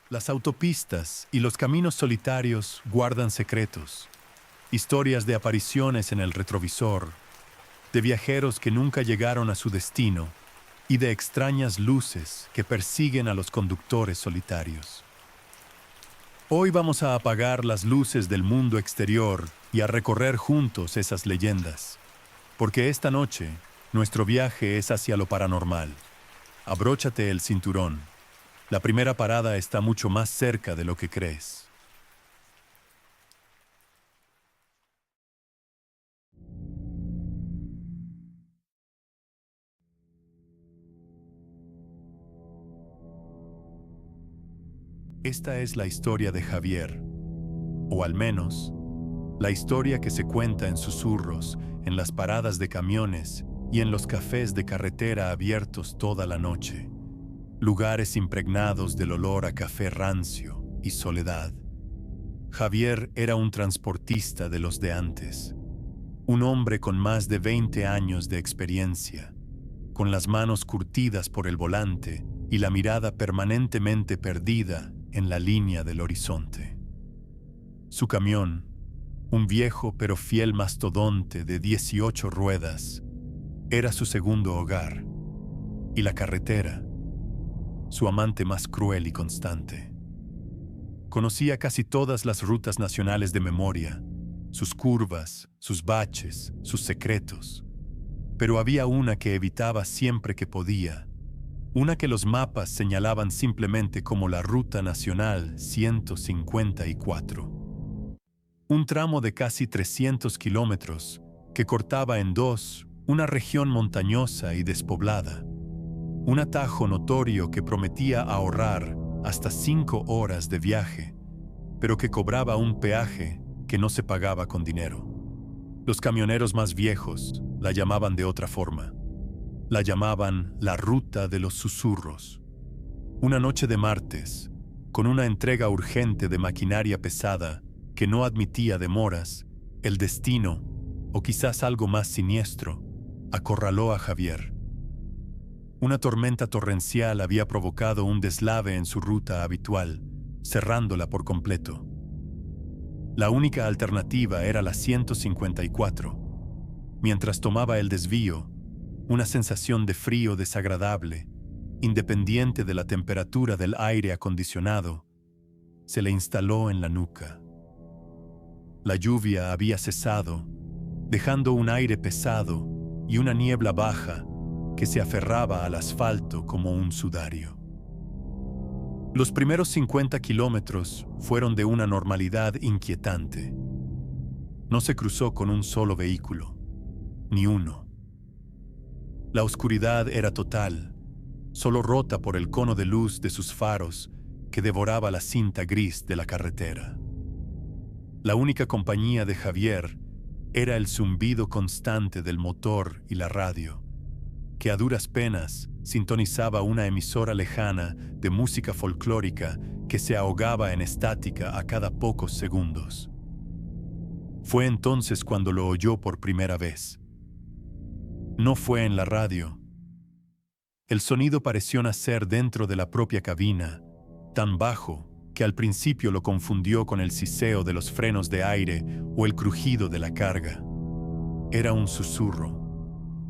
Las autopistas y los caminos solitarios guardan secretos, historias de apariciones en el retrovisor, de viajeros que nunca llegaron a su destino y de extrañas luces que persiguen a los conductores solitarios. Hoy vamos a apagar las luces del mundo exterior y a recorrer juntos esas leyendas, porque esta noche nuestro viaje es hacia lo paranormal. Abróchate el cinturón. La primera parada está mucho más cerca de lo que crees. Esta es la historia de Javier, o al menos, la historia que se cuenta en susurros, en las paradas de camiones y en los cafés de carretera abiertos toda la noche. Lugares impregnados del olor a café rancio y soledad. Javier era un transportista de los de antes, un hombre con más de 20 años de experiencia, con las manos curtidas por el volante y la mirada permanentemente perdida en la línea del horizonte. Su camión, un viejo pero fiel mastodonte de 18 ruedas, era su segundo hogar, y la carretera, su amante más cruel y constante. Conocía casi todas las rutas nacionales de memoria, sus curvas, sus baches, sus secretos. Pero había una que evitaba siempre que podía, una que los mapas señalaban simplemente como la Ruta Nacional 154. Un tramo de casi 300 kilómetros que cortaba en dos una región montañosa y despoblada. Un atajo notorio que prometía ahorrar hasta 5 horas de viaje, pero que cobraba un peaje que no se pagaba con dinero. Los camioneros más viejos la llamaban de otra forma. La llamaban la Ruta de los Susurros. Una noche de martes, con una entrega urgente de maquinaria pesada que no admitía demoras, el destino, o quizás algo más siniestro, acorraló a Javier. Una tormenta torrencial había provocado un deslave en su ruta habitual, cerrándola por completo. La única alternativa era la 154. Mientras tomaba el desvío, una sensación de frío desagradable, independiente de la temperatura del aire acondicionado, se le instaló en la nuca. La lluvia había cesado, dejando un aire pesado y una niebla baja que se aferraba al asfalto como un sudario. Los primeros 50 kilómetros fueron de una normalidad inquietante. No se cruzó con un solo vehículo, ni uno. La oscuridad era total, solo rota por el cono de luz de sus faros que devoraba la cinta gris de la carretera. La única compañía de Javier era el zumbido constante del motor y la radio, que a duras penas sintonizaba una emisora lejana de música folclórica que se ahogaba en estática a cada pocos segundos. Fue entonces cuando lo oyó por primera vez. No fue en la radio. El sonido pareció nacer dentro de la propia cabina, tan bajo que al principio lo confundió con el siseo de los frenos de aire o el crujido de la carga. Era un susurro,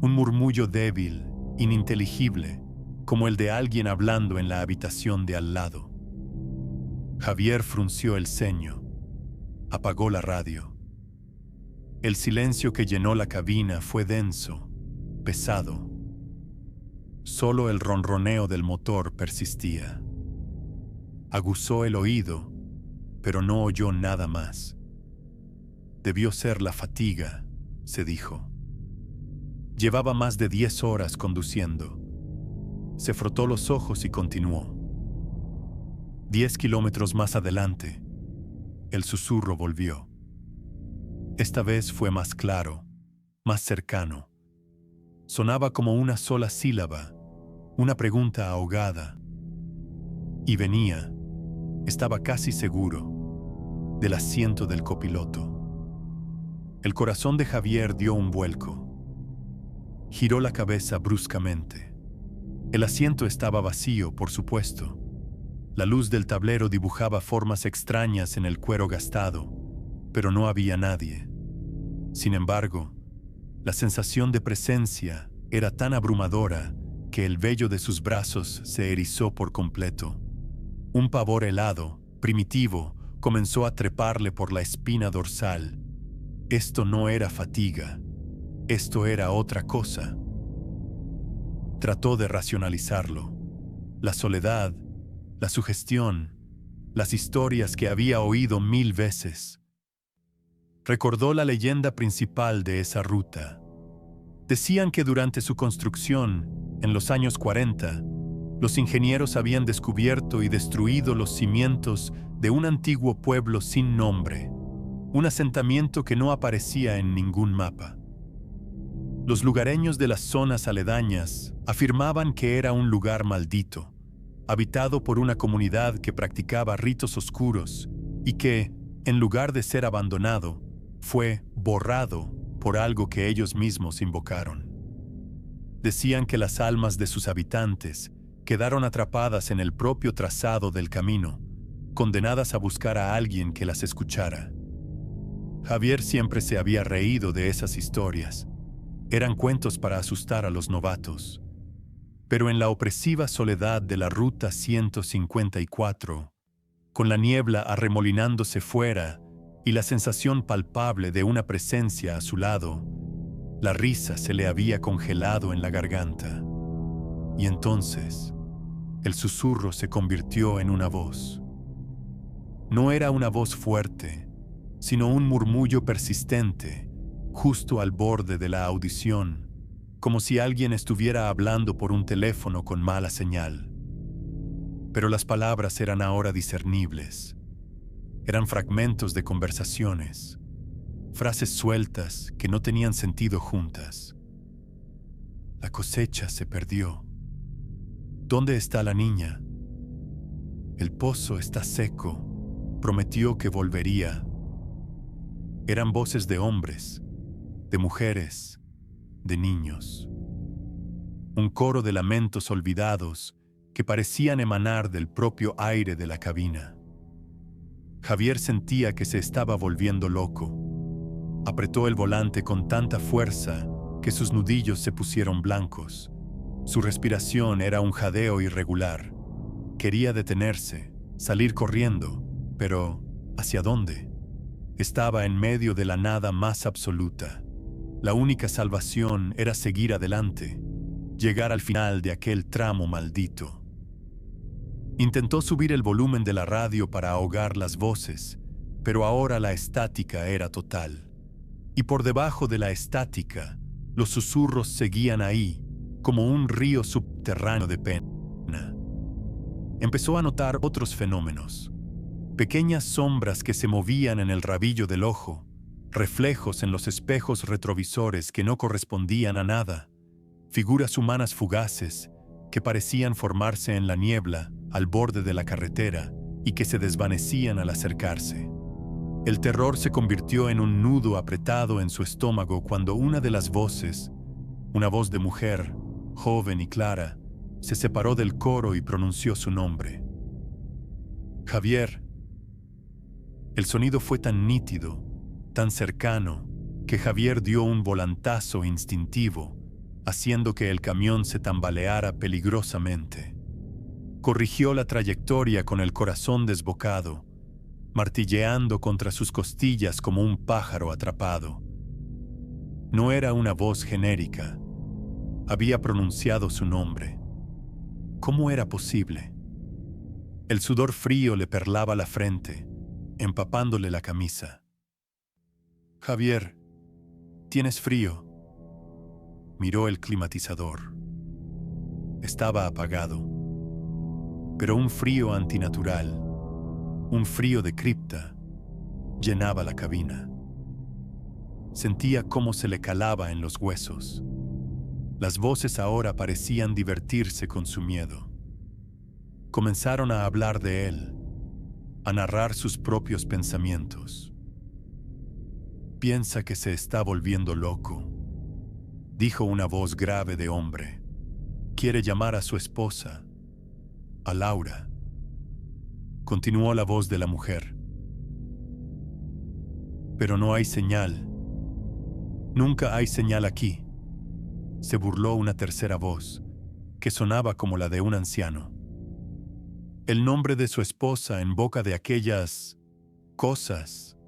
un murmullo débil, ininteligible, como el de alguien hablando en la habitación de al lado. Javier frunció el ceño, apagó la radio. El silencio que llenó la cabina fue denso, pesado. Solo el ronroneo del motor persistía. Aguzó el oído, pero no oyó nada más. Debió ser la fatiga, se dijo. Llevaba más de 10 horas conduciendo. Se frotó los ojos y continuó. 10 kilómetros más adelante, el susurro volvió. Esta vez fue más claro, más cercano. Sonaba como una sola sílaba, una pregunta ahogada. Y venía, estaba casi seguro, del asiento del copiloto. El corazón de Javier dio un vuelco. Giró la cabeza bruscamente. El asiento estaba vacío, por supuesto. La luz del tablero dibujaba formas extrañas en el cuero gastado, pero no había nadie. Sin embargo, la sensación de presencia era tan abrumadora que el vello de sus brazos se erizó por completo. Un pavor helado, primitivo, comenzó a treparle por la espina dorsal. Esto no era fatiga, esto era otra cosa. Trató de racionalizarlo. La soledad, la sugestión, las historias que había oído 1000 veces. Recordó la leyenda principal de esa ruta. Decían que durante su construcción, en los años 40, los ingenieros habían descubierto y destruido los cimientos de un antiguo pueblo sin nombre, un asentamiento que no aparecía en ningún mapa. Los lugareños de las zonas aledañas afirmaban que era un lugar maldito, habitado por una comunidad que practicaba ritos oscuros y que, en lugar de ser abandonado, fue borrado por algo que ellos mismos invocaron. Decían que las almas de sus habitantes quedaron atrapadas en el propio trazado del camino, condenadas a buscar a alguien que las escuchara. Javier siempre se había reído de esas historias. Eran cuentos para asustar a los novatos. Pero en la opresiva soledad de la Ruta 154, con la niebla arremolinándose fuera y la sensación palpable de una presencia a su lado, la risa se le había congelado en la garganta. Y entonces, el susurro se convirtió en una voz. No era una voz fuerte, sino un murmullo persistente, justo al borde de la audición, como si alguien estuviera hablando por un teléfono con mala señal. Pero las palabras eran ahora discernibles. Eran fragmentos de conversaciones, frases sueltas que no tenían sentido juntas. La cosecha se perdió. ¿Dónde está la niña? El pozo está seco. Prometió que volvería. Eran voces de hombres, de mujeres, de niños. Un coro de lamentos olvidados que parecían emanar del propio aire de la cabina. Javier sentía que se estaba volviendo loco. Apretó el volante con tanta fuerza que sus nudillos se pusieron blancos. Su respiración era un jadeo irregular. Quería detenerse, salir corriendo, pero ¿hacia dónde? Estaba en medio de la nada más absoluta. La única salvación era seguir adelante, llegar al final de aquel tramo maldito. Intentó subir el volumen de la radio para ahogar las voces, pero ahora la estática era total. Y por debajo de la estática, los susurros seguían ahí, como un río subterráneo de pena. Empezó a notar otros fenómenos. Pequeñas sombras que se movían en el rabillo del ojo, reflejos en los espejos retrovisores que no correspondían a nada, figuras humanas fugaces que parecían formarse en la niebla al borde de la carretera y que se desvanecían al acercarse. El terror se convirtió en un nudo apretado en su estómago cuando una de las voces, una voz de mujer, joven y clara, se separó del coro y pronunció su nombre. Javier. El sonido fue tan nítido, tan cercano, que Javier dio un volantazo instintivo, haciendo que el camión se tambaleara peligrosamente. Corrigió la trayectoria con el corazón desbocado, martilleando contra sus costillas como un pájaro atrapado. No era una voz genérica. Había pronunciado su nombre. ¿Cómo era posible? El sudor frío le perlaba la frente, empapándole la camisa. Javier, ¿tienes frío? Miró el climatizador. Estaba apagado. Pero un frío antinatural, un frío de cripta, llenaba la cabina. Sentía cómo se le calaba en los huesos. Las voces ahora parecían divertirse con su miedo. Comenzaron a hablar de él, a narrar sus propios pensamientos. Piensa que se está volviendo loco, dijo una voz grave de hombre. Quiere llamar a su esposa, a Laura. continuó la voz de la mujer. Pero no hay señal. Nunca hay señal aquí. Se burló una tercera voz, que sonaba como la de un anciano. El nombre de su esposa en boca de aquellas cosas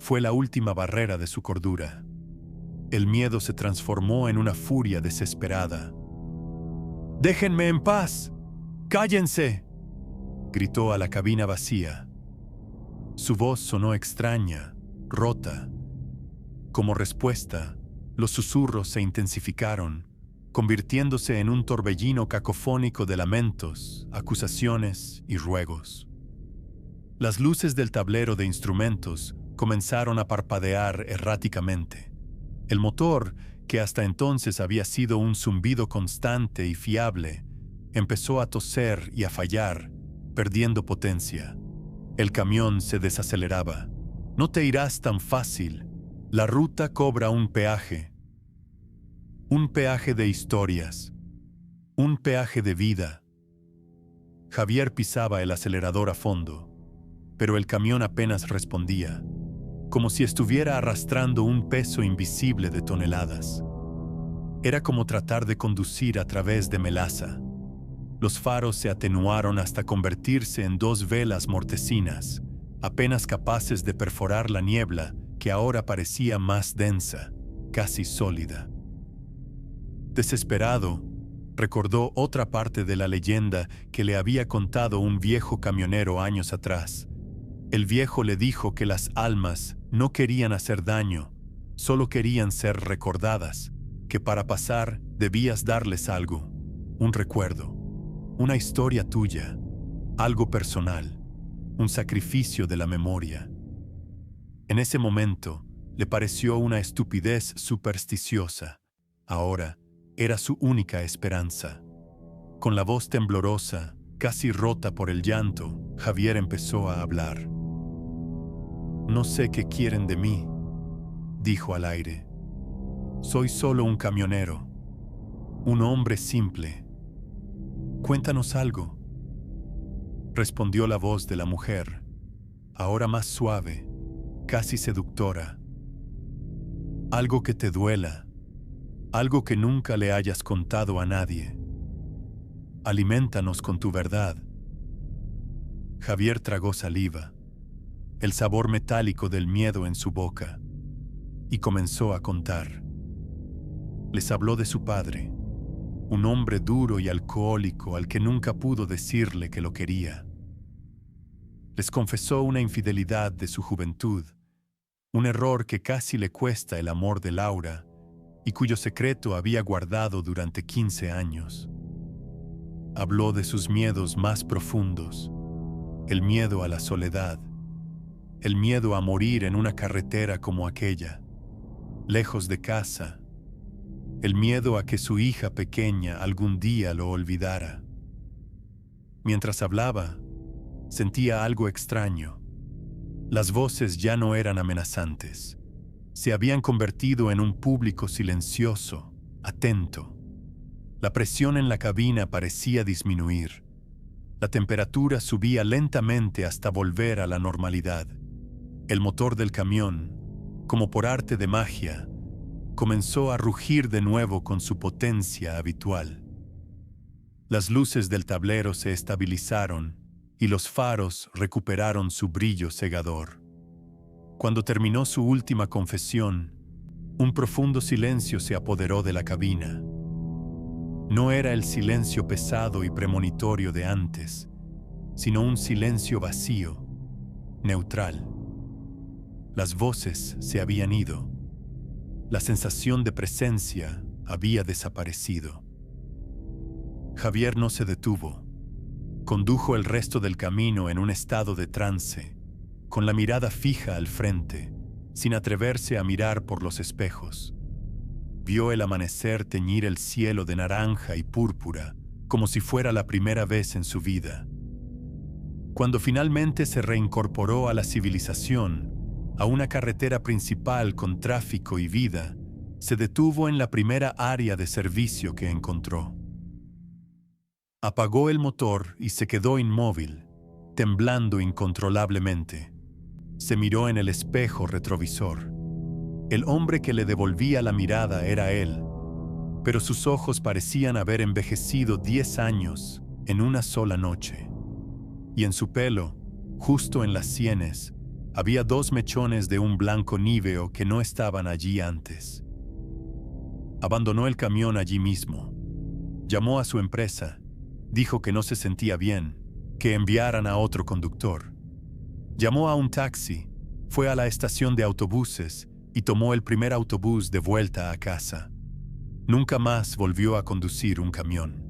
fue la última barrera de su cordura. El miedo se transformó en una furia desesperada. «¡Déjenme en paz! ¡Cállense!», gritó a la cabina vacía. Su voz sonó extraña, rota. Como respuesta, los susurros se intensificaron, convirtiéndose en un torbellino cacofónico de lamentos, acusaciones y ruegos. Las luces del tablero de instrumentos comenzaron a parpadear erráticamente. El motor, que hasta entonces había sido un zumbido constante y fiable, empezó a toser y a fallar, perdiendo potencia. El camión se desaceleraba. «No te irás tan fácil. La ruta cobra un peaje. Un peaje de historias. Un peaje de vida». Javier pisaba el acelerador a fondo, pero el camión apenas respondía, como si estuviera arrastrando un peso invisible de toneladas. Era como tratar de conducir a través de melaza. Los faros se atenuaron hasta convertirse en dos velas mortecinas, apenas capaces de perforar la niebla que ahora parecía más densa, casi sólida. Desesperado, recordó otra parte de la leyenda que le había contado un viejo camionero años atrás. El viejo le dijo que las almas no querían hacer daño, solo querían ser recordadas, que para pasar debías darles algo, un recuerdo, una historia tuya, algo personal, un sacrificio de la memoria. En ese momento le pareció una estupidez supersticiosa. Ahora era su única esperanza. Con la voz temblorosa, casi rota por el llanto, Javier empezó a hablar. «No sé qué quieren de mí», dijo al aire. «Soy solo un camionero, un hombre simple. Cuéntanos algo», respondió la voz de la mujer, ahora más suave, casi seductora. «Algo que te duela, algo que nunca le hayas contado a nadie. Aliméntanos con tu verdad». Javier tragó saliva, el sabor metálico del miedo en su boca, y comenzó a contar. Les habló de su padre, un hombre duro y alcohólico al que nunca pudo decirle que lo quería. Les confesó una infidelidad de su juventud, un error que casi le cuesta el amor de Laura y cuyo secreto había guardado durante 15 años. Habló de sus miedos más profundos, el miedo a la soledad, el miedo a morir en una carretera como aquella, lejos de casa, el miedo a que su hija pequeña algún día lo olvidara. Mientras hablaba, sentía algo extraño. Las voces ya no eran amenazantes. Se habían convertido en un público silencioso, atento. La presión en la cabina parecía disminuir. La temperatura subía lentamente hasta volver a la normalidad. El motor del camión, como por arte de magia, comenzó a rugir de nuevo con su potencia habitual. Las luces del tablero se estabilizaron y los faros recuperaron su brillo cegador. Cuando terminó su última confesión, un profundo silencio se apoderó de la cabina. No era el silencio pesado y premonitorio de antes, sino un silencio vacío, neutral. Las voces se habían ido. La sensación de presencia había desaparecido. Javier no se detuvo. Condujo el resto del camino en un estado de trance, con la mirada fija al frente, sin atreverse a mirar por los espejos. Vio el amanecer teñir el cielo de naranja y púrpura, como si fuera la primera vez en su vida. Cuando finalmente se reincorporó a la civilización, a una carretera principal con tráfico y vida, se detuvo en la primera área de servicio que encontró. Apagó el motor y se quedó inmóvil, temblando incontrolablemente. Se miró en el espejo retrovisor. El hombre que le devolvía la mirada era él, pero sus ojos parecían haber envejecido 10 años en una sola noche. Y en su pelo, justo en las sienes, había 2 mechones de un blanco níveo que no estaban allí antes. Abandonó el camión allí mismo. Llamó a su empresa. Dijo que no se sentía bien, que enviaran a otro conductor. Llamó a un taxi, fue a la estación de autobuses y tomó el primer autobús de vuelta a casa. Nunca más volvió a conducir un camión.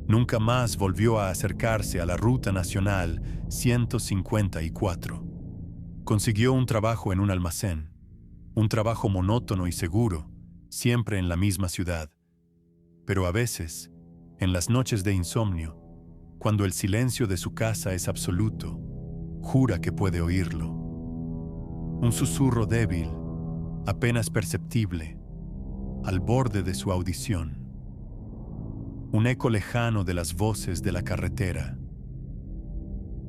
Nunca más volvió a acercarse a la Ruta Nacional 154. Consiguió un trabajo en un almacén, un trabajo monótono y seguro, siempre en la misma ciudad. Pero a veces, en las noches de insomnio, cuando el silencio de su casa es absoluto, jura que puede oírlo. Un susurro débil, apenas perceptible, al borde de su audición. Un eco lejano de las voces de la carretera.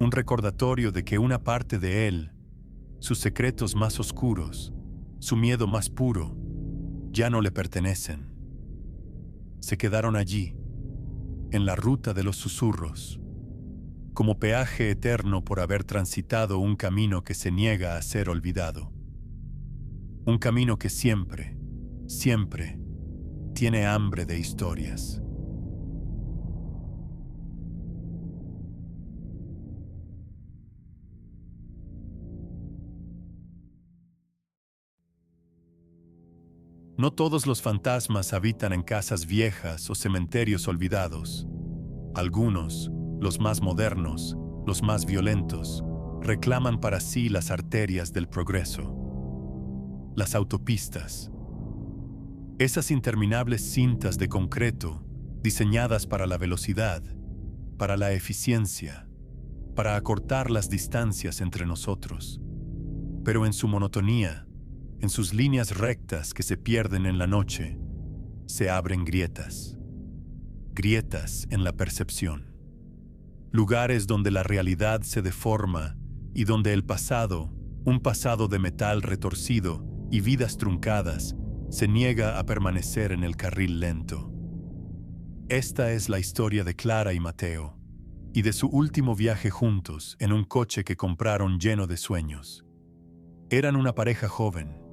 Un recordatorio de que una parte de él, sus secretos más oscuros, su miedo más puro, ya no le pertenecen. Se quedaron allí, en la ruta de los susurros, como peaje eterno por haber transitado un camino que se niega a ser olvidado. Un camino que siempre, siempre, tiene hambre de historias. No todos los fantasmas habitan en casas viejas o cementerios olvidados. Algunos, los más modernos, los más violentos, reclaman para sí las arterias del progreso. Las autopistas. Esas interminables cintas de concreto diseñadas para la velocidad, para la eficiencia, para acortar las distancias entre nosotros. Pero en su monotonía, en sus líneas rectas que se pierden en la noche, se abren grietas. Grietas en la percepción. Lugares donde la realidad se deforma y donde el pasado, un pasado de metal retorcido y vidas truncadas, se niega a permanecer en el carril lento. Esta es la historia de Clara y Mateo, y de su último viaje juntos en un coche que compraron lleno de sueños. Eran una pareja joven,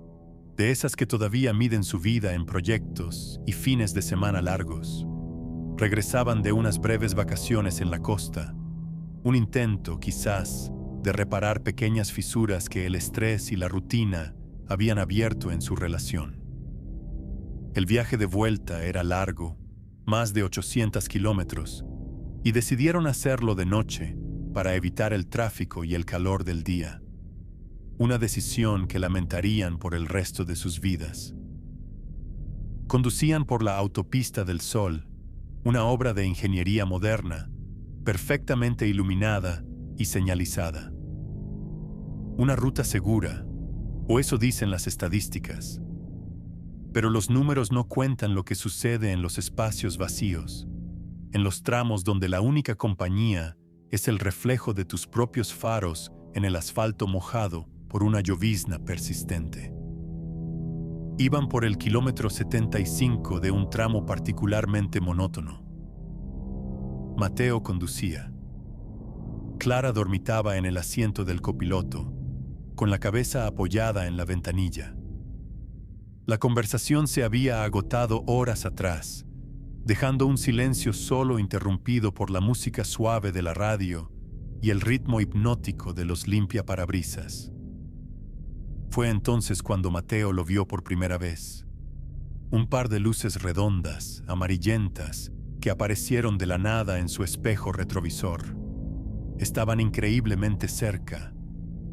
de esas que todavía miden su vida en proyectos y fines de semana largos. Regresaban de unas breves vacaciones en la costa, un intento, quizás, de reparar pequeñas fisuras que el estrés y la rutina habían abierto en su relación. El viaje de vuelta era largo, más de 800 kilómetros, y decidieron hacerlo de noche para evitar el tráfico y el calor del día. Una decisión que lamentarían por el resto de sus vidas. Conducían por la Autopista del Sol, una obra de ingeniería moderna, perfectamente iluminada y señalizada. Una ruta segura, o eso dicen las estadísticas. Pero los números no cuentan lo que sucede en los espacios vacíos, en los tramos donde la única compañía es el reflejo de tus propios faros en el asfalto mojado por una llovizna persistente. Iban por el kilómetro 75 de un tramo particularmente monótono. Mateo conducía. Clara dormitaba en el asiento del copiloto, con la cabeza apoyada en la ventanilla. La conversación se había agotado horas atrás, dejando un silencio solo interrumpido por la música suave de la radio y el ritmo hipnótico de los limpiaparabrisas. Fue entonces cuando Mateo lo vio por primera vez. Un par de luces redondas, amarillentas, que aparecieron de la nada en su espejo retrovisor. Estaban increíblemente cerca,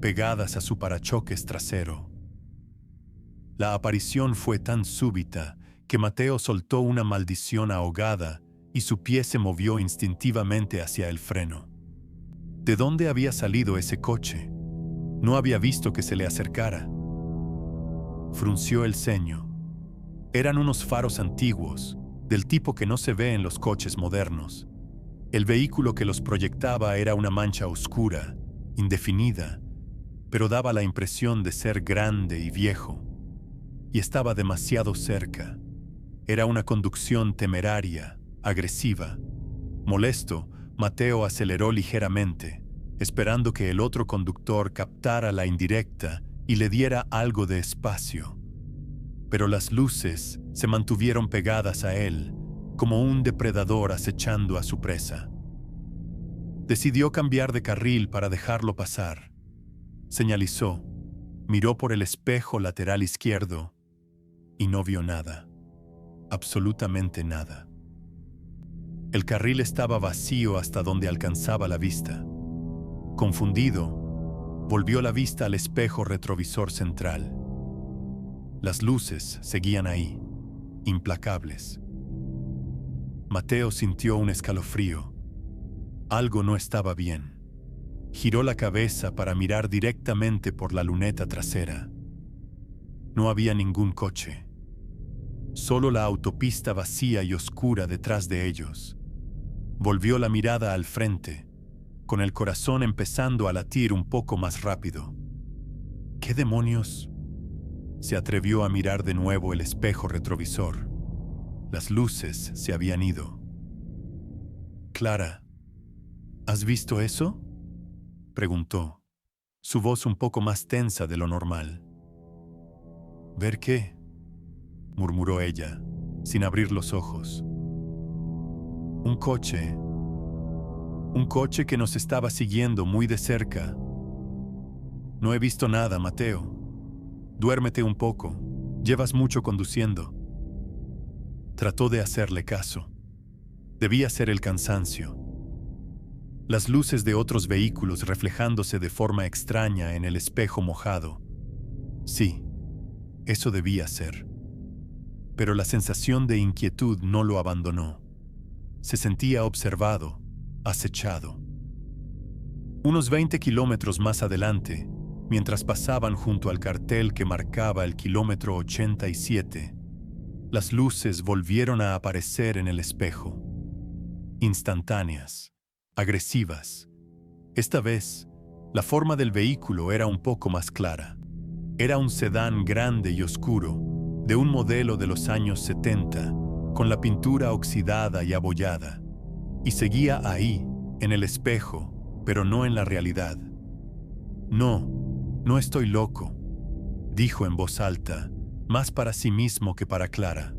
pegadas a su parachoques trasero. La aparición fue tan súbita que Mateo soltó una maldición ahogada y su pie se movió instintivamente hacia el freno. ¿De dónde había salido ese coche? No había visto que se le acercara. Frunció el ceño. Eran unos faros antiguos, del tipo que no se ve en los coches modernos. El vehículo que los proyectaba era una mancha oscura, indefinida, pero daba la impresión de ser grande y viejo. Y estaba demasiado cerca. Era una conducción temeraria, agresiva. Molesto, Mateo aceleró ligeramente, esperando que el otro conductor captara la indirecta y le diera algo de espacio. Pero las luces se mantuvieron pegadas a él, como un depredador acechando a su presa. Decidió cambiar de carril para dejarlo pasar. Señalizó, miró por el espejo lateral izquierdo y no vio nada, absolutamente nada. El carril estaba vacío hasta donde alcanzaba la vista. Confundido, volvió la vista al espejo retrovisor central. Las luces seguían ahí, implacables. Mateo sintió un escalofrío. Algo no estaba bien. Giró la cabeza para mirar directamente por la luneta trasera. No había ningún coche. Solo la autopista vacía y oscura detrás de ellos. Volvió la mirada al frente, con el corazón empezando a latir un poco más rápido. ¿Qué demonios? Se atrevió a mirar de nuevo el espejo retrovisor. Las luces se habían ido. «Clara, ¿has visto eso?», preguntó, su voz un poco más tensa de lo normal. «¿Ver qué?», murmuró ella, sin abrir los ojos. Un coche que nos estaba siguiendo muy de cerca. No he visto nada, Mateo. Duérmete un poco, llevas mucho conduciendo. Trató de hacerle caso. Debía ser el cansancio. Las luces de otros vehículos reflejándose de forma extraña en el espejo mojado. Sí, eso debía ser. Pero la sensación de inquietud no lo abandonó. Se sentía observado, acechado. Unos 20 kilómetros más adelante, mientras pasaban junto al cartel que marcaba el kilómetro 87, las luces volvieron a aparecer en el espejo. Instantáneas, agresivas. Esta vez, la forma del vehículo era un poco más clara. Era un sedán grande y oscuro, de un modelo de los años 70, con la pintura oxidada y abollada. Y seguía ahí, en el espejo, pero no en la realidad. No estoy loco», dijo en voz alta, más para sí mismo que para Clara.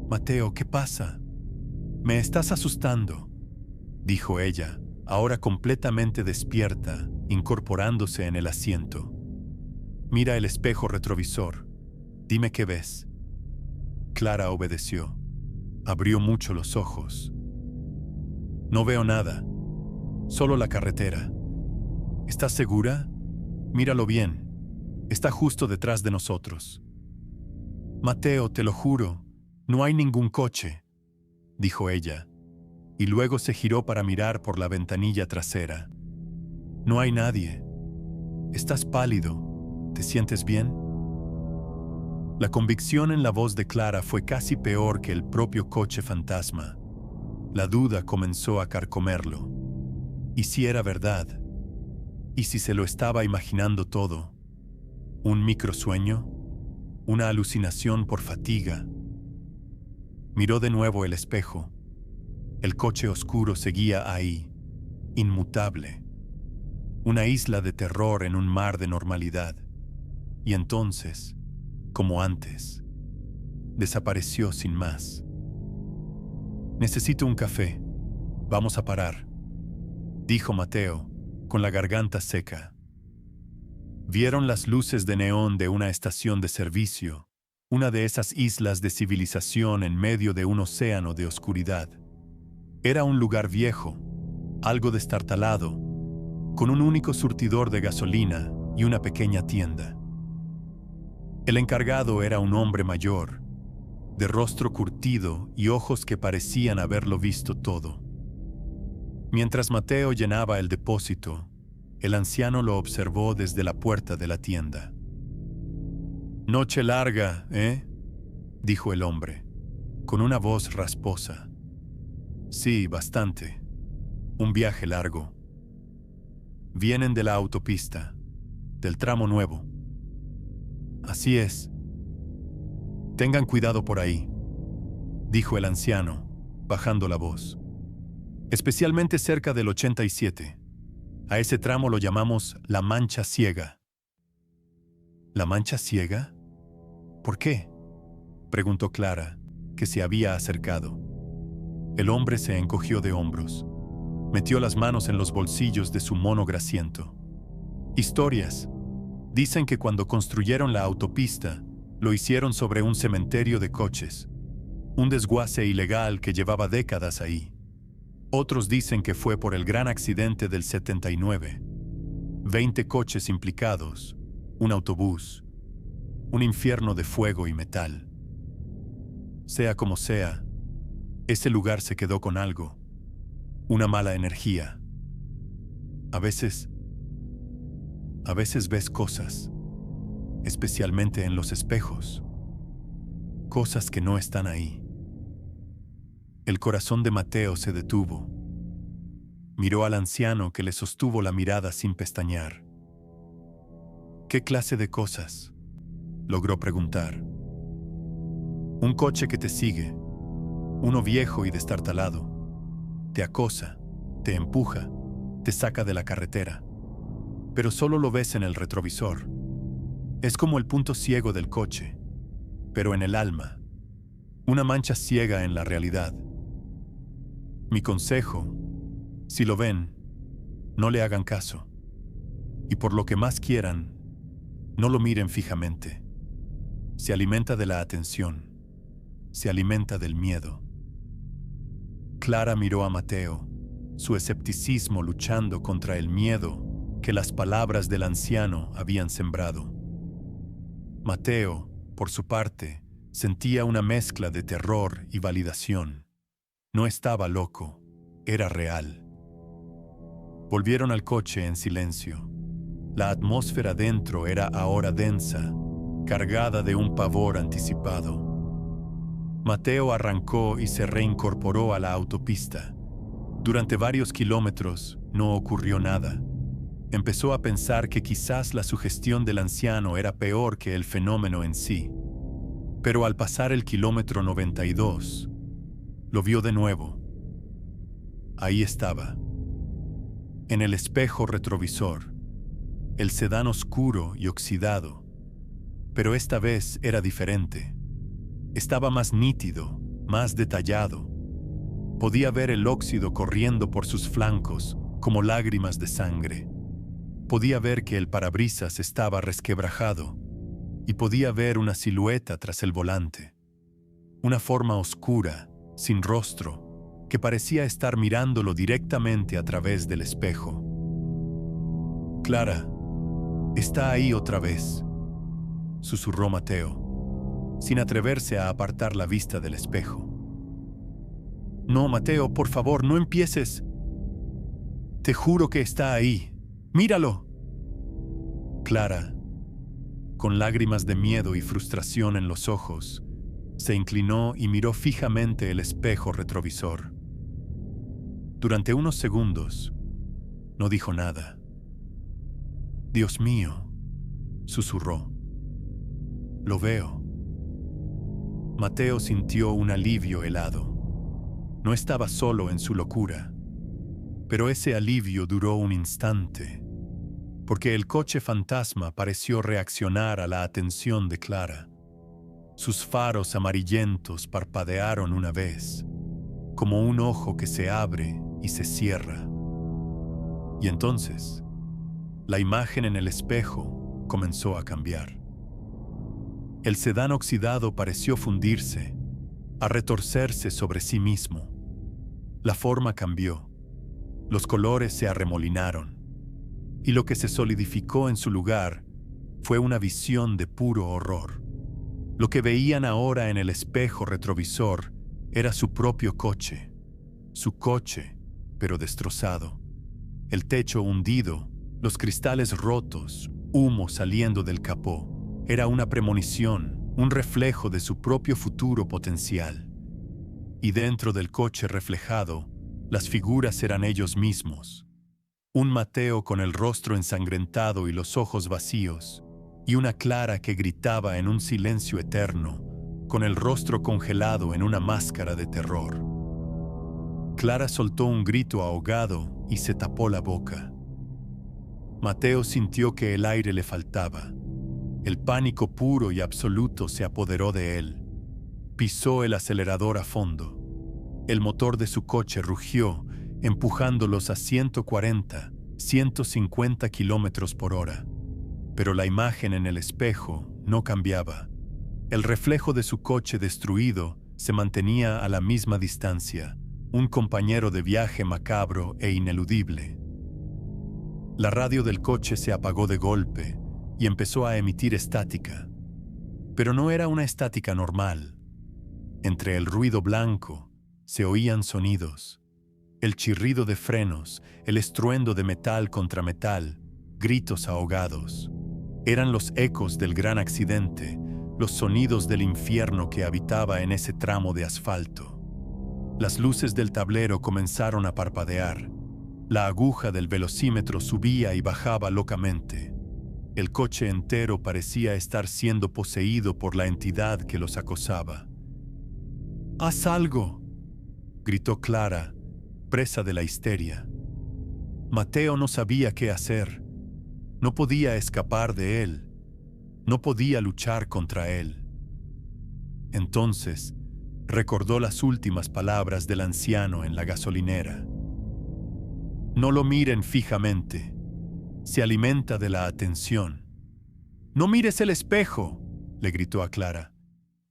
«Mateo, ¿qué pasa? Me estás asustando», dijo ella, ahora completamente despierta, incorporándose en el asiento. «Mira el espejo retrovisor. Dime qué ves». Clara obedeció. Abrió mucho los ojos. «No veo nada. Solo la carretera». «¿Estás segura? Míralo bien. Está justo detrás de nosotros». «Mateo, te lo juro, no hay ningún coche», dijo ella, y luego se giró para mirar por la ventanilla trasera. «No hay nadie. Estás pálido. ¿Te sientes bien?». La convicción en la voz de Clara fue casi peor que el propio coche fantasma. La duda comenzó a carcomerlo. ¿Y si era verdad? ¿Y si se lo estaba imaginando todo? ¿Un microsueño? ¿Una alucinación por fatiga? Miró de nuevo el espejo. El coche oscuro seguía ahí, inmutable. Una isla de terror en un mar de normalidad. Y entonces, como antes, desapareció sin más. «Necesito un café. Vamos a parar», dijo Mateo, con la garganta seca. Vieron las luces de neón de una estación de servicio, una de esas islas de civilización en medio de un océano de oscuridad. Era un lugar viejo, algo destartalado, con un único surtidor de gasolina y una pequeña tienda. El encargado era un hombre mayor, de rostro curtido y ojos que parecían haberlo visto todo. Mientras Mateo llenaba el depósito, el anciano lo observó desde la puerta de la tienda. «Noche larga, ¿eh?», dijo el hombre, con una voz rasposa. «Sí, bastante», Un viaje largo. Vienen de la autopista, del tramo nuevo. Así es. Tengan cuidado por ahí, dijo el anciano, bajando la voz. Especialmente cerca del 87. A ese tramo lo llamamos la Mancha Ciega. ¿La Mancha Ciega? ¿Por qué?, preguntó Clara, que se había acercado. El hombre se encogió de hombros. Metió las manos en los bolsillos de su mono grasiento. Historias. Dicen que cuando construyeron la autopista, lo hicieron sobre un cementerio de coches. Un desguace ilegal que llevaba décadas ahí. Otros dicen que fue por el gran accidente del 79. 20 coches implicados, un autobús, un infierno de fuego y metal. Sea como sea, ese lugar se quedó con algo, una mala energía. A veces ves cosas, especialmente en los espejos, cosas que no están ahí. El corazón de Mateo se detuvo. Miró al anciano que le sostuvo la mirada sin pestañear. ¿Qué clase de cosas?, logró preguntar. Un coche que te sigue, uno viejo y destartalado. Te acosa, te empuja, te saca de la carretera. Pero solo lo ves en el retrovisor. Es como el punto ciego del coche, pero en el alma. Una mancha ciega en la realidad. Mi consejo, si lo ven, no le hagan caso. Y por lo que más quieran, no lo miren fijamente. Se alimenta de la atención. Se alimenta del miedo. Clara miró a Mateo, su escepticismo luchando contra el miedo que las palabras del anciano habían sembrado. Mateo, por su parte, sentía una mezcla de terror y validación. No estaba loco, era real. Volvieron al coche en silencio. La atmósfera dentro era ahora densa, cargada de un pavor anticipado. Mateo arrancó y se reincorporó a la autopista. Durante varios kilómetros no ocurrió nada. Empezó a pensar que quizás la sugestión del anciano era peor que el fenómeno en sí. Pero al pasar el kilómetro 92, lo vio de nuevo. Ahí estaba, en el espejo retrovisor, el sedán oscuro y oxidado. Pero esta vez era diferente. Estaba más nítido, más detallado. Podía ver el óxido corriendo por sus flancos como lágrimas de sangre. Podía ver que el parabrisas estaba resquebrajado y podía ver una silueta tras el volante. Una forma oscura, sin rostro, que parecía estar mirándolo directamente a través del espejo. «Clara, está ahí otra vez», susurró Mateo, sin atreverse a apartar la vista del espejo. «No, Mateo, por favor, no empieces. Te juro que está ahí. ¡Míralo!» Clara, con lágrimas de miedo y frustración en los ojos, se inclinó y miró fijamente el espejo retrovisor. Durante unos segundos, no dijo nada. «Dios mío», susurró. «Lo veo». Mateo sintió un alivio helado. No estaba solo en su locura, pero ese alivio duró un instante, porque el coche fantasma pareció reaccionar a la atención de Clara. Sus faros amarillentos parpadearon una vez, como un ojo que se abre y se cierra. Y entonces, la imagen en el espejo comenzó a cambiar. El sedán oxidado pareció fundirse, a retorcerse sobre sí mismo. La forma cambió, los colores se arremolinaron, y lo que se solidificó en su lugar fue una visión de puro horror. Lo que veían ahora en el espejo retrovisor era su propio coche, pero destrozado. El techo hundido, los cristales rotos, humo saliendo del capó. Era una premonición, un reflejo de su propio futuro potencial. Y dentro del coche reflejado, Las figuras eran ellos mismos. Un Mateo con el rostro ensangrentado y los ojos vacíos, y una Clara que gritaba en un silencio eterno, con el rostro congelado en una máscara de terror. Clara soltó un grito ahogado y se tapó la boca. Mateo sintió que el aire le faltaba. El pánico puro y absoluto se apoderó de él. Pisó el acelerador a fondo. El motor de su coche rugió, empujándolos a 140, 150 kilómetros por hora. Pero la imagen en el espejo no cambiaba. El reflejo de su coche destruido se mantenía a la misma distancia, un compañero de viaje macabro e ineludible. La radio del coche se apagó de golpe y empezó a emitir estática. Pero no era una estática normal. Entre el ruido blanco se oían sonidos. El chirrido de frenos, el estruendo de metal contra metal, gritos ahogados. Eran los ecos del gran accidente, los sonidos del infierno que habitaba en ese tramo de asfalto. Las luces del tablero comenzaron a parpadear. La aguja del velocímetro subía y bajaba locamente. El coche entero parecía estar siendo poseído por la entidad que los acosaba. «¡Haz algo!», gritó Clara, presa de la histeria. Mateo no sabía qué hacer. No podía escapar de él. No podía luchar contra él. Entonces, recordó las últimas palabras del anciano en la gasolinera. «No lo miren fijamente. Se alimenta de la atención». «No mires el espejo», le gritó a Clara.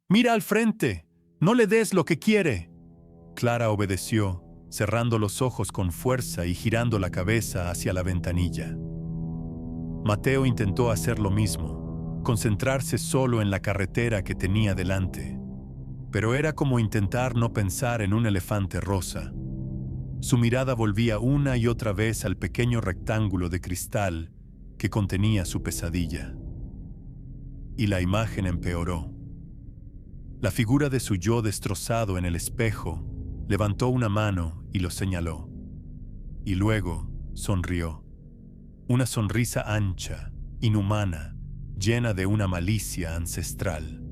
«Mira al frente. No le des lo que quiere». Clara obedeció, cerrando los ojos con fuerza y girando la cabeza hacia la ventanilla. Mateo intentó hacer lo mismo, concentrarse solo en la carretera que tenía delante. Pero era como intentar no pensar en un elefante rosa. Su mirada volvía una y otra vez al pequeño rectángulo de cristal que contenía su pesadilla. Y la imagen empeoró. La figura de su yo destrozado en el espejo levantó una mano y lo señaló. Y luego sonrió. Una sonrisa ancha, inhumana, llena de una malicia ancestral.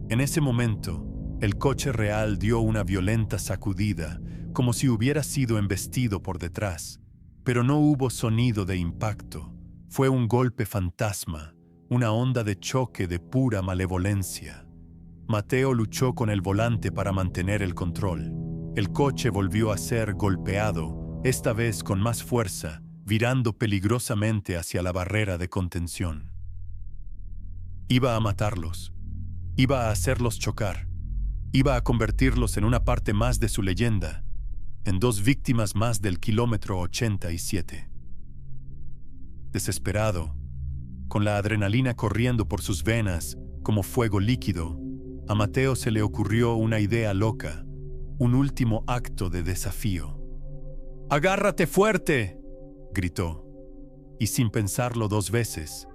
En ese momento, el coche real dio una violenta sacudida, como si hubiera sido embestido por detrás, pero no hubo sonido de impacto. Fue un golpe fantasma, una onda de choque de pura malevolencia. Mateo luchó con el volante para mantener el control. El coche volvió a ser golpeado, esta vez con más fuerza, virando peligrosamente hacia la barrera de contención. Iba a matarlos. Iba a hacerlos chocar. Iba a convertirlos en una parte más de su leyenda, en dos víctimas más del kilómetro 87. Desesperado, con la adrenalina corriendo por sus venas como fuego líquido, a Mateo se le ocurrió una idea loca, un último acto de desafío. «¡Agárrate fuerte!», gritó, y sin pensarlo dos veces,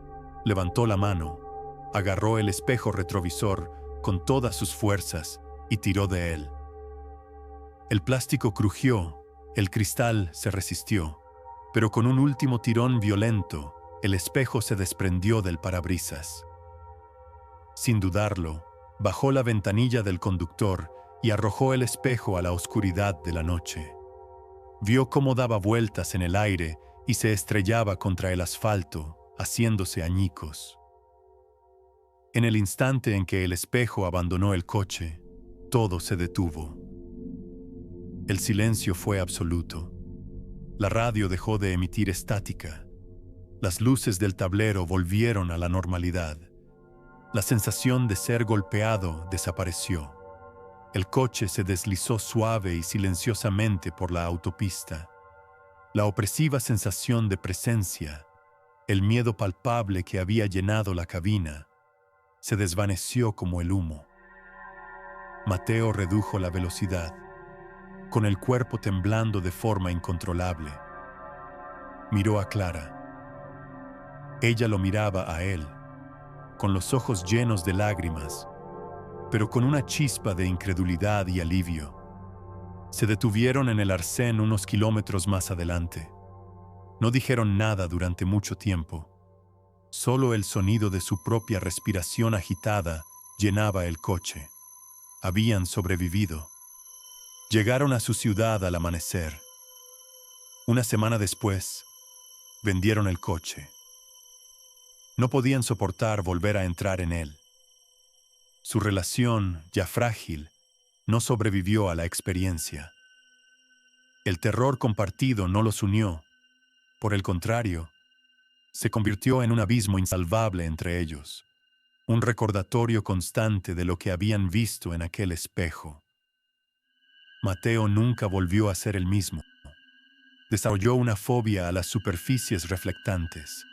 levantó la mano, agarró el espejo retrovisor con todas sus fuerzas y tiró de él. El plástico crujió, el cristal se resistió, pero con un último tirón violento, el espejo se desprendió del parabrisas. Sin dudarlo, bajó la ventanilla del conductor y arrojó el espejo a la oscuridad de la noche. Vio cómo daba vueltas en el aire y se estrellaba contra el asfalto, haciéndose añicos. En el instante en que el espejo abandonó el coche, todo se detuvo. El silencio fue absoluto. La radio dejó de emitir estática. Las luces del tablero volvieron a la normalidad. La sensación de ser golpeado desapareció. El coche se deslizó suave y silenciosamente por la autopista. La opresiva sensación de presencia, el miedo palpable que había llenado la cabina, se desvaneció como el humo. Mateo redujo la velocidad, con el cuerpo temblando de forma incontrolable. Miró a Clara. Ella lo miraba a él, con los ojos llenos de lágrimas, pero con una chispa de incredulidad y alivio. Se detuvieron en el arcén unos kilómetros más adelante. No dijeron nada durante mucho tiempo. Solo el sonido de su propia respiración agitada llenaba el coche. Habían sobrevivido. Llegaron a su ciudad al amanecer. Una semana después, vendieron el coche. No podían soportar volver a entrar en él. Su relación, ya frágil, no sobrevivió a la experiencia. El terror compartido no los unió. Por el contrario, se convirtió en un abismo insalvable entre ellos, un recordatorio constante de lo que habían visto en aquel espejo. Mateo nunca volvió a ser el mismo. Desarrolló una fobia a las superficies reflectantes.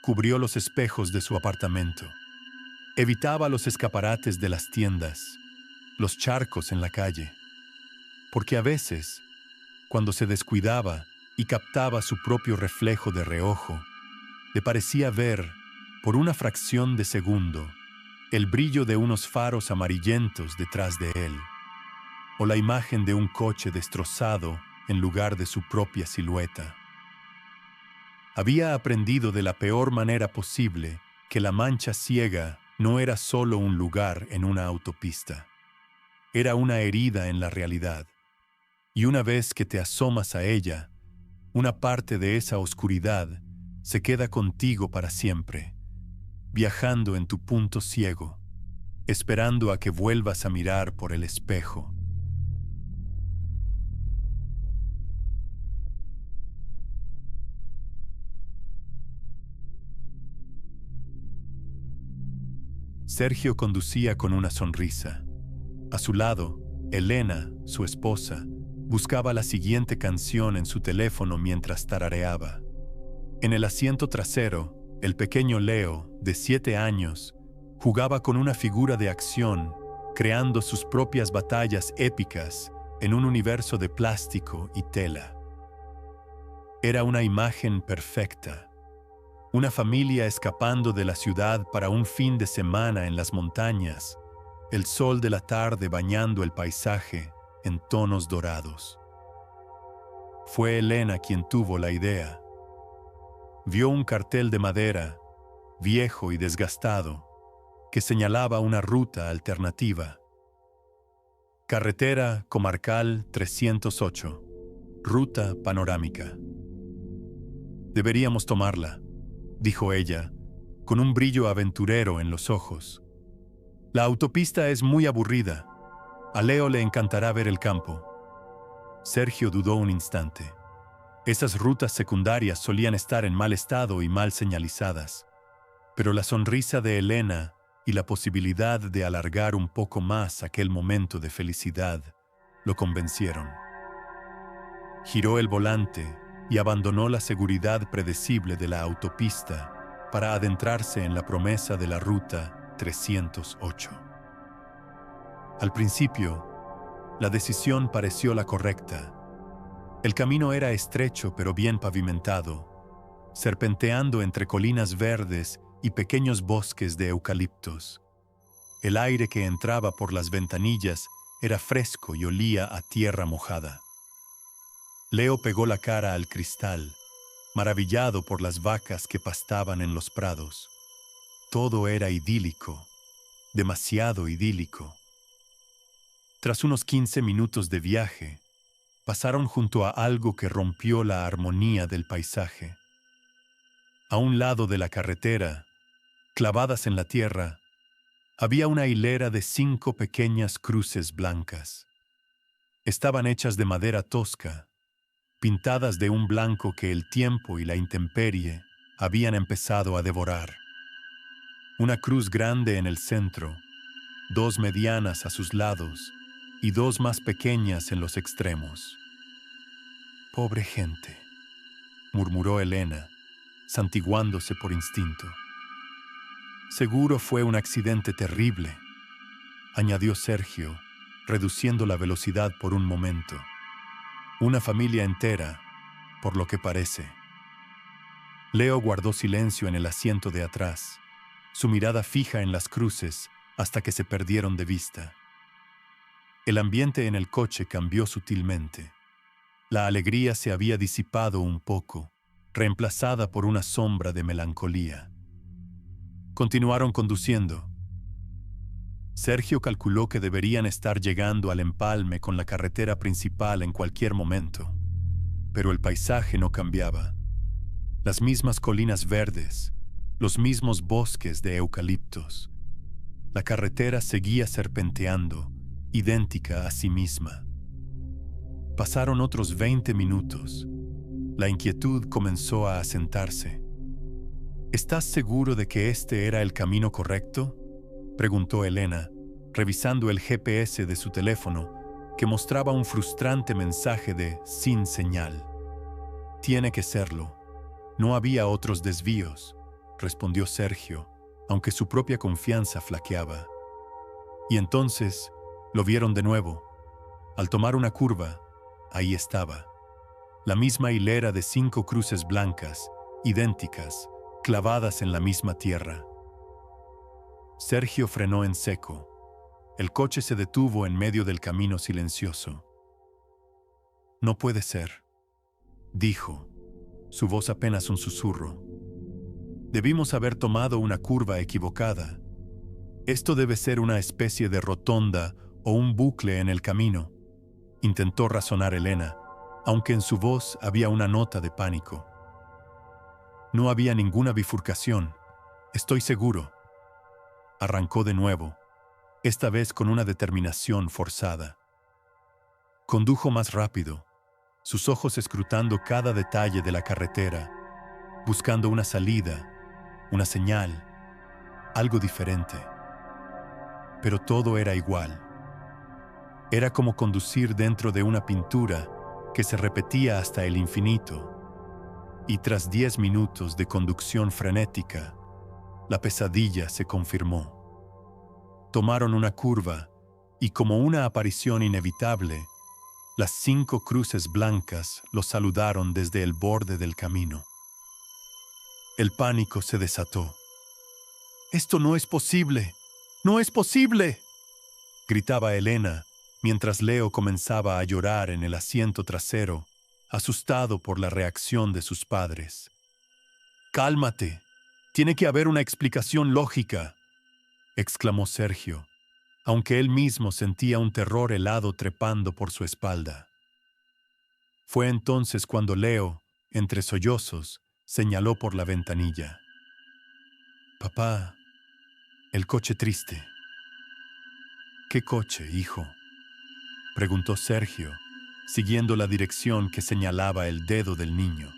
Cubrió los espejos de su apartamento. Evitaba los escaparates de las tiendas, los charcos en la calle. Porque a veces, cuando se descuidaba y captaba su propio reflejo de reojo, le parecía ver, por una fracción de segundo, el brillo de unos faros amarillentos detrás de él, o la imagen de un coche destrozado en lugar de su propia silueta. Había aprendido de la peor manera posible que la mancha ciega no era solo un lugar en una autopista. Era una herida en la realidad. Y una vez que te asomas a ella, una parte de esa oscuridad se queda contigo para siempre, viajando en tu punto ciego, esperando a que vuelvas a mirar por el espejo. Sergio conducía con una sonrisa. A su lado, Elena, su esposa, buscaba la siguiente canción en su teléfono mientras tarareaba. En el asiento trasero, el pequeño Leo, de 7 años, jugaba con una figura de acción, creando sus propias batallas épicas en un universo de plástico y tela. Era una imagen perfecta. Una familia escapando de la ciudad para un fin de semana en las montañas, el sol de la tarde bañando el paisaje en tonos dorados. Fue Elena quien tuvo la idea. Vio un cartel de madera, viejo y desgastado, que señalaba una ruta alternativa. Carretera Comarcal 308, ruta panorámica. Deberíamos tomarla, dijo ella, con un brillo aventurero en los ojos. La autopista es muy aburrida. A Leo le encantará ver el campo. Sergio dudó un instante. Esas rutas secundarias solían estar en mal estado y mal señalizadas, pero la sonrisa de Elena y la posibilidad de alargar un poco más aquel momento de felicidad lo convencieron. Giró el volante y abandonó la seguridad predecible de la autopista para adentrarse en la promesa de la ruta 308. Al principio, la decisión pareció la correcta. El camino era estrecho pero bien pavimentado, serpenteando entre colinas verdes y pequeños bosques de eucaliptos. El aire que entraba por las ventanillas era fresco y olía a tierra mojada. Leo pegó la cara al cristal, maravillado por las vacas que pastaban en los prados. Todo era idílico, demasiado idílico. Tras unos 15 minutos de viaje, pasaron junto a algo que rompió la armonía del paisaje. A un lado de la carretera, clavadas en la tierra, había una hilera de 5 pequeñas cruces blancas. Estaban hechas de madera tosca, pintadas de un blanco que el tiempo y la intemperie habían empezado a devorar. Una cruz grande en el centro, 2 medianas a sus lados y 2 más pequeñas en los extremos. «Pobre gente», murmuró Elena, santiguándose por instinto. «Seguro fue un accidente terrible», añadió Sergio, reduciendo la velocidad por un momento. «Una familia entera, por lo que parece». Leo guardó silencio en el asiento de atrás, su mirada fija en las cruces hasta que se perdieron de vista. El ambiente en el coche cambió sutilmente. La alegría se había disipado un poco, reemplazada por una sombra de melancolía. Continuaron conduciendo. Sergio calculó que deberían estar llegando al empalme con la carretera principal en cualquier momento. Pero el paisaje no cambiaba. Las mismas colinas verdes, los mismos bosques de eucaliptos. La carretera seguía serpenteando, idéntica a sí misma. Pasaron otros 20 minutos. La inquietud comenzó a asentarse. ¿Estás seguro de que este era el camino correcto?, preguntó Elena, revisando el GPS de su teléfono, que mostraba un frustrante mensaje de sin señal. Tiene que serlo. No había otros desvíos, respondió Sergio, aunque su propia confianza flaqueaba. Y entonces lo vieron de nuevo. Al tomar una curva, ahí estaba. La misma hilera de 5 cruces blancas, idénticas, clavadas en la misma tierra. Sergio frenó en seco. El coche se detuvo en medio del camino silencioso. «No puede ser», dijo, su voz apenas un susurro. «Debimos haber tomado una curva equivocada. Esto debe ser una especie de rotonda o un bucle en el camino», intentó razonar Elena, aunque en su voz había una nota de pánico. «No había ninguna bifurcación, estoy seguro». Arrancó de nuevo, esta vez con una determinación forzada. Condujo más rápido, sus ojos escrutando cada detalle de la carretera, buscando una salida, una señal, algo diferente. Pero todo era igual. Era como conducir dentro de una pintura que se repetía hasta el infinito. Y tras 10 minutos de conducción frenética, la pesadilla se confirmó. Tomaron una curva y, como una aparición inevitable, las 5 cruces blancas los saludaron desde el borde del camino. El pánico se desató. «¡Esto no es posible! ¡No es posible!», gritaba Elena, mientras Leo comenzaba a llorar en el asiento trasero, asustado por la reacción de sus padres. «¡Cálmate! Tiene que haber una explicación lógica», exclamó Sergio, aunque él mismo sentía un terror helado trepando por su espalda. Fue entonces cuando Leo, entre sollozos, señaló por la ventanilla. «Papá, el coche triste». «¿Qué coche, hijo?», preguntó Sergio, siguiendo la dirección que señalaba el dedo del niño.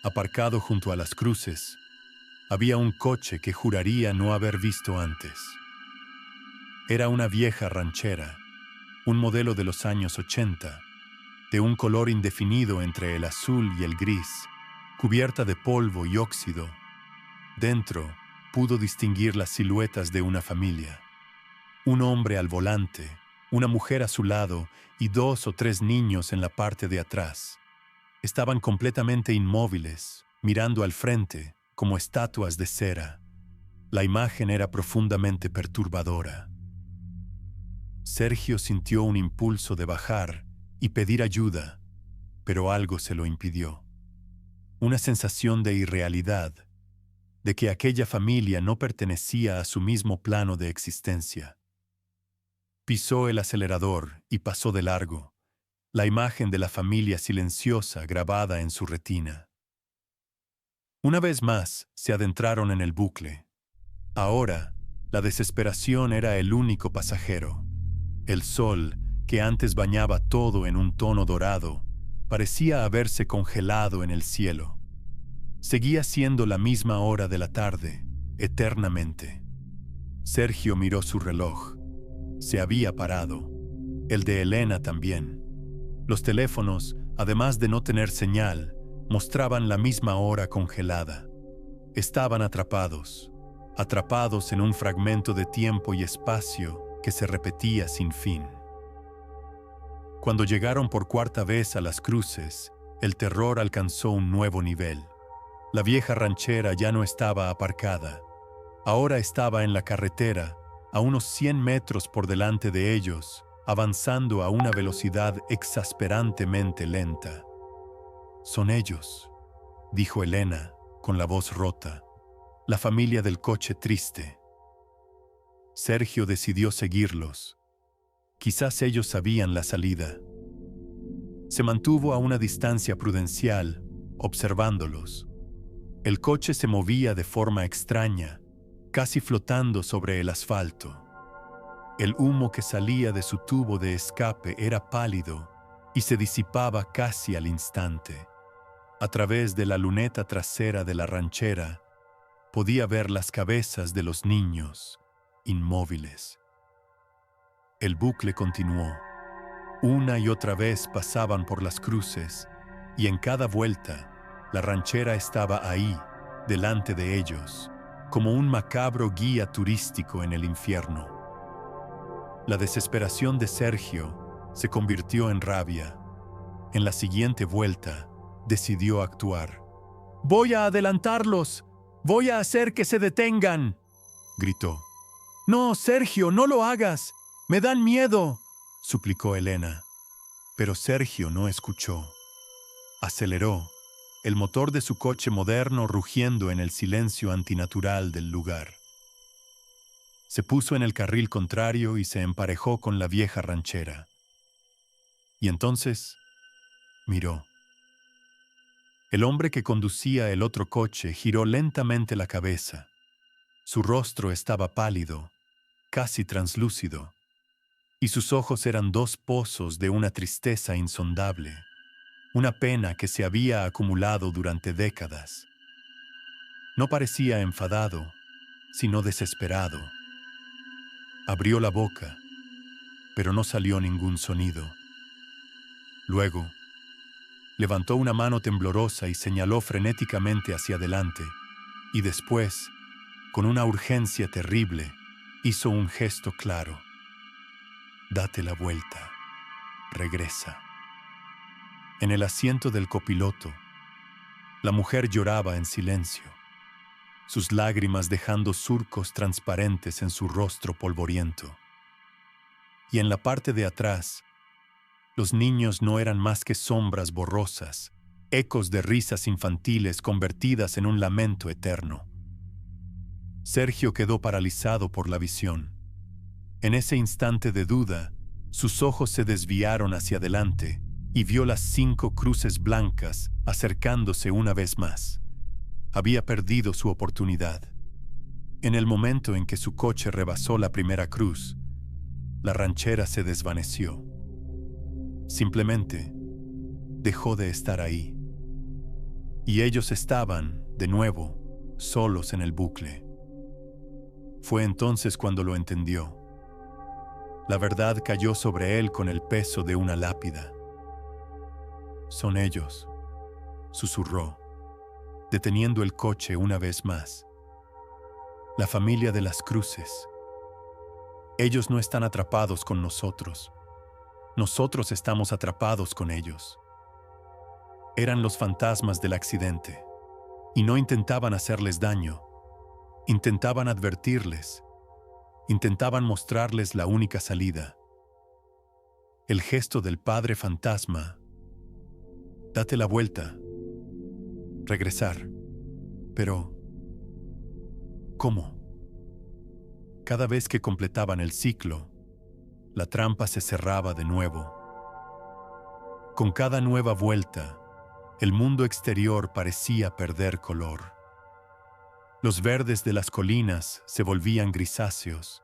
Aparcado junto a las cruces, había un coche que juraría no haber visto antes. Era una vieja ranchera, un modelo de los años 80, de un color indefinido entre el azul y el gris, cubierta de polvo y óxido. Dentro pudo distinguir las siluetas de una familia. Un hombre al volante, una mujer a su lado y 2 o 3 niños en la parte de atrás. Estaban completamente inmóviles, mirando al frente, como estatuas de cera. La imagen era profundamente perturbadora. Sergio sintió un impulso de bajar y pedir ayuda, pero algo se lo impidió. Una sensación de irrealidad, de que aquella familia no pertenecía a su mismo plano de existencia. Pisó el acelerador y pasó de largo, la imagen de la familia silenciosa grabada en su retina. Una vez más se adentraron en el bucle. Ahora, la desesperación era el único pasajero. El sol, que antes bañaba todo en un tono dorado, parecía haberse congelado en el cielo. Seguía siendo la misma hora de la tarde, eternamente. Sergio miró su reloj. Se había parado. El de Elena también. Los teléfonos, además de no tener señal, mostraban la misma hora congelada. Estaban atrapados en un fragmento de tiempo y espacio que se repetía sin fin. Cuando llegaron por 4ª vez a las cruces, el terror alcanzó un nuevo nivel. La vieja ranchera ya no estaba aparcada. Ahora estaba en la carretera, a unos 100 metros por delante de ellos, avanzando a una velocidad exasperantemente lenta. «Son ellos», dijo Elena, con la voz rota, «la familia del coche triste». Sergio decidió seguirlos. Quizás ellos sabían la salida. Se mantuvo a una distancia prudencial, observándolos. El coche se movía de forma extraña, casi flotando sobre el asfalto. El humo que salía de su tubo de escape era pálido y se disipaba casi al instante. A través de la luneta trasera de la ranchera, podía ver las cabezas de los niños, inmóviles. El bucle continuó. Una y otra vez pasaban por las cruces, y en cada vuelta, la ranchera estaba ahí, delante de ellos, como un macabro guía turístico en el infierno. La desesperación de Sergio se convirtió en rabia. En la siguiente vuelta, decidió actuar. «Voy a adelantarlos. Voy a hacer que se detengan», gritó. «No, Sergio, no lo hagas. Me dan miedo», suplicó Elena. Pero Sergio no escuchó. Aceleró, el motor de su coche moderno rugiendo en el silencio antinatural del lugar. Se puso en el carril contrario y se emparejó con la vieja ranchera. Y entonces miró. El hombre que conducía el otro coche giró lentamente la cabeza. Su rostro estaba pálido, casi translúcido, y sus ojos eran dos pozos de una tristeza insondable, una pena que se había acumulado durante décadas. No parecía enfadado, sino desesperado. Abrió la boca, pero no salió ningún sonido. Luego, levantó una mano temblorosa y señaló frenéticamente hacia adelante, y después, con una urgencia terrible, hizo un gesto claro. «Date la vuelta. Regresa». En el asiento del copiloto, la mujer lloraba en silencio, sus lágrimas dejando surcos transparentes en su rostro polvoriento. Y en la parte de atrás, los niños no eran más que sombras borrosas, ecos de risas infantiles convertidas en un lamento eterno. Sergio quedó paralizado por la visión. En ese instante de duda, sus ojos se desviaron hacia adelante y vio las 5 cruces blancas acercándose una vez más. Había perdido su oportunidad. En el momento en que su coche rebasó la primera cruz, la ranchera se desvaneció. Simplemente dejó de estar ahí. Y ellos estaban, de nuevo, solos en el bucle. Fue entonces cuando lo entendió. La verdad cayó sobre él con el peso de una lápida. «Son ellos», susurró, deteniendo el coche una vez más. «La familia de las cruces. Ellos no están atrapados con nosotros. Nosotros estamos atrapados con ellos». Eran los fantasmas del accidente, y no intentaban hacerles daño. Intentaban advertirles. Intentaban mostrarles la única salida. El gesto del padre fantasma. «Date la vuelta. Regresar». Pero, ¿cómo? Cada vez que completaban el ciclo, la trampa se cerraba de nuevo. Con cada nueva vuelta, el mundo exterior parecía perder color. Los verdes de las colinas se volvían grisáceos.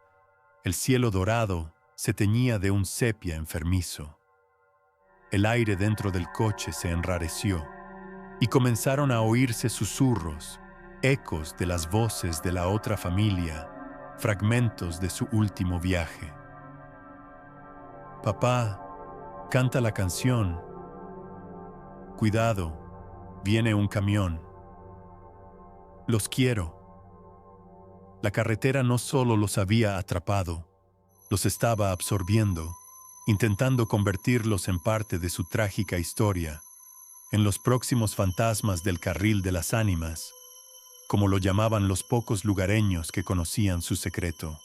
El cielo dorado se teñía de un sepia enfermizo. El aire dentro del coche se enrareció y comenzaron a oírse susurros, ecos de las voces de la otra familia, fragmentos de su último viaje. «Papá, canta la canción. Cuidado, viene un camión. Los quiero». La carretera no solo los había atrapado, los estaba absorbiendo, intentando convertirlos en parte de su trágica historia, en los próximos fantasmas del carril de las ánimas, como lo llamaban los pocos lugareños que conocían su secreto.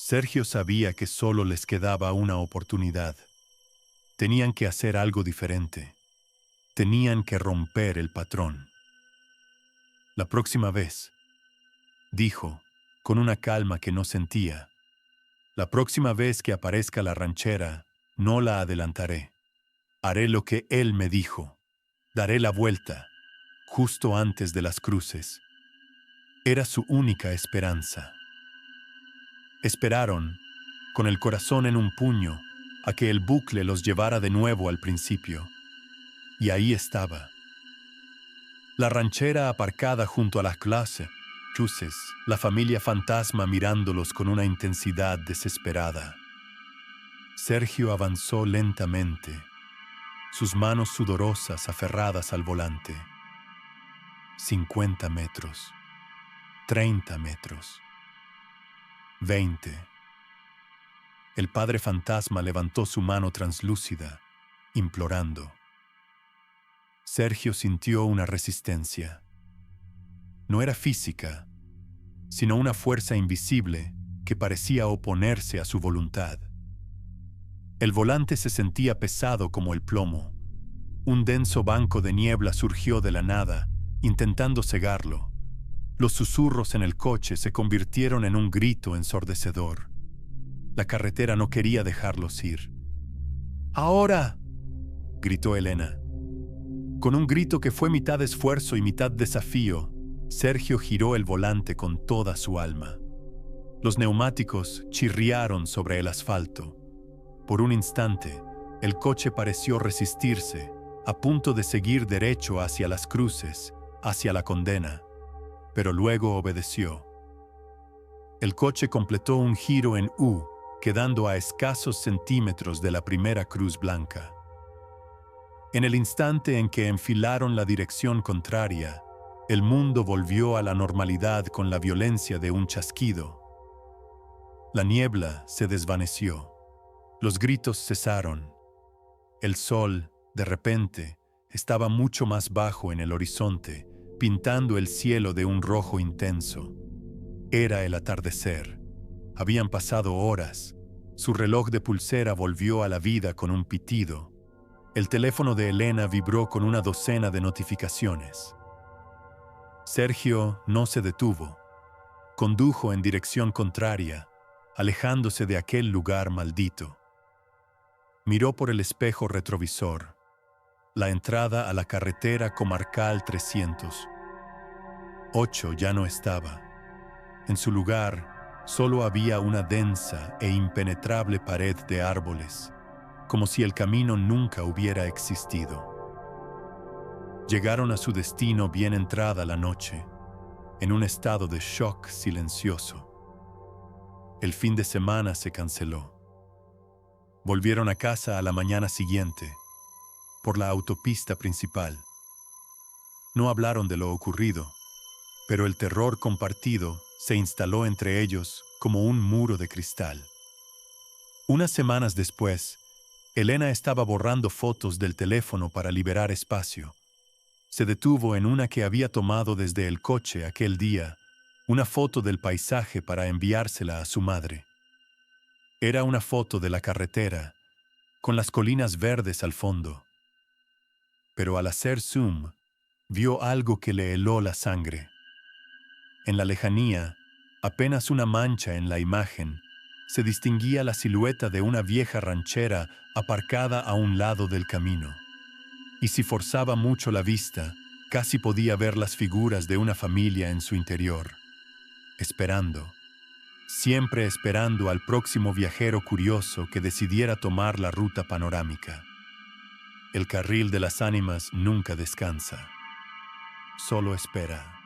Sergio sabía que solo les quedaba una oportunidad. Tenían que hacer algo diferente. Tenían que romper el patrón. La próxima vez, dijo, con una calma que no sentía, la próxima vez que aparezca la ranchera, no la adelantaré. Haré lo que él me dijo. Daré la vuelta, justo antes de las cruces. Era su única esperanza. Esperaron, con el corazón en un puño, a que el bucle los llevara de nuevo al principio. Y ahí estaba. La ranchera aparcada junto a las cruces, la familia fantasma mirándolos con una intensidad desesperada. Sergio avanzó lentamente, sus manos sudorosas aferradas al volante. 50 metros, 30 metros, 20. El padre fantasma levantó su mano translúcida, implorando. Sergio sintió una resistencia. No era física, sino una fuerza invisible que parecía oponerse a su voluntad. El volante se sentía pesado como el plomo. Un denso banco de niebla surgió de la nada, intentando cegarlo. Los susurros en el coche se convirtieron en un grito ensordecedor. La carretera no quería dejarlos ir. ¡Ahora!, gritó Elena. Con un grito que fue mitad esfuerzo y mitad desafío, Sergio giró el volante con toda su alma. Los neumáticos chirriaron sobre el asfalto. Por un instante, el coche pareció resistirse, a punto de seguir derecho hacia las cruces, hacia la condena, pero luego obedeció. El coche completó un giro en U, quedando a escasos centímetros de la primera cruz blanca. En el instante en que enfilaron la dirección contraria, el mundo volvió a la normalidad con la violencia de un chasquido. La niebla se desvaneció. Los gritos cesaron. El sol, de repente, estaba mucho más bajo en el horizonte, pintando el cielo de un rojo intenso. Era el atardecer. Habían pasado horas. Su reloj de pulsera volvió a la vida con un pitido. El teléfono de Elena vibró con una docena de notificaciones. Sergio no se detuvo. Condujo en dirección contraria, alejándose de aquel lugar maldito. Miró por el espejo retrovisor, la entrada a la carretera comarcal 308 ya no estaba. En su lugar, solo había una densa e impenetrable pared de árboles, como si el camino nunca hubiera existido. Llegaron a su destino bien entrada la noche, en un estado de shock silencioso. El fin de semana se canceló. Volvieron a casa a la mañana siguiente, por la autopista principal. No hablaron de lo ocurrido, pero el terror compartido se instaló entre ellos como un muro de cristal. Unas semanas después, Elena estaba borrando fotos del teléfono para liberar espacio. Se detuvo en una que había tomado desde el coche aquel día, una foto del paisaje para enviársela a su madre. Era una foto de la carretera, con las colinas verdes al fondo. Pero al hacer zoom, vio algo que le heló la sangre. En la lejanía, apenas una mancha en la imagen, se distinguía la silueta de una vieja ranchera aparcada a un lado del camino. Y si forzaba mucho la vista, casi podía ver las figuras de una familia en su interior, esperando. Siempre esperando al próximo viajero curioso que decidiera tomar la ruta panorámica. El carril de las ánimas nunca descansa, solo espera.